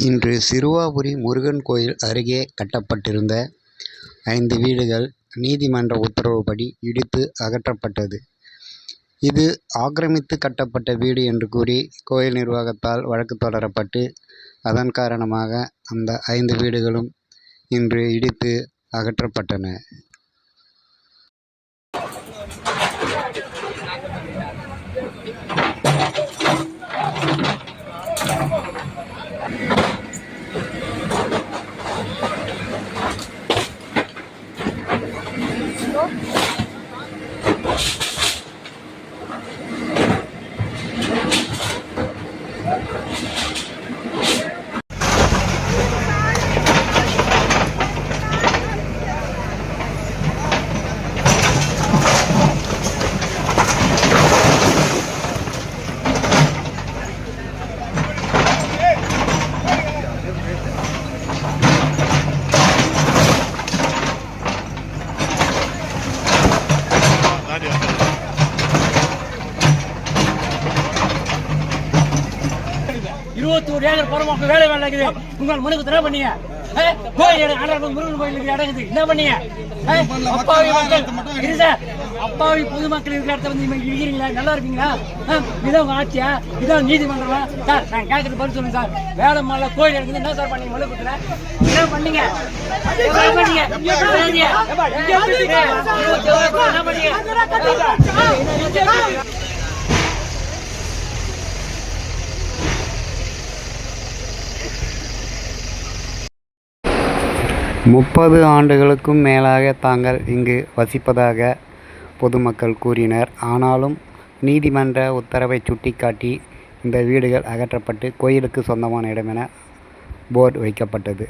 இன்று சிறுவாபுரி முருகன் கோயில் அருகே கட்டப்பட்டிருந்த 5 வீடுகள் நீதிமன்ற உத்தரவுப்படி இடித்து அகற்றப்பட்டது. இது ஆக்கிரமித்து கட்டப்பட்ட வீடு என்று கூறி கோயில் நிர்வாகத்தால் வழக்கு தொடரப்பட்டு, அதன் காரணமாக அந்த 5 வீடுகளும் இன்று இடித்து அகற்றப்பட்டன. பொறுமாக்கு வேலை வேலைக்குது. உங்கள் முனுக்கு தர பண்ணீங்க கோயில் முருகன் கோயிலுக்கு இடங்குது. என்ன பண்ணீங்க? அப்பாவி பொதுமக்கள் இருக்கிற இடத்த வந்து இருக்கிறீங்களா? நல்லா இருக்கீங்களா? இதான் உங்க ஆட்சியா? இதான் நீதிமன்றம் சார்? நான் கேட்கறது பதில் சொல்லுங்க சார். வேலை மாலை கோயில் இருக்குது. என்ன சார் பண்ணீங்க? முழுக்கத்துல என்ன பண்ணீங்க? என்ன 30 ஆண்டுகளுக்கும் மேலாக தாங்கள் இங்கு வசிப்பதாக பொதுமக்கள் கூறினர். ஆனாலும் நீதிமன்ற உத்தரவை சுட்டிக்காட்டி இந்த வீடுகள் அகற்றப்பட்டு கோயிலுக்கு சொந்தமான இடம் என போர்டு வைக்கப்பட்டது.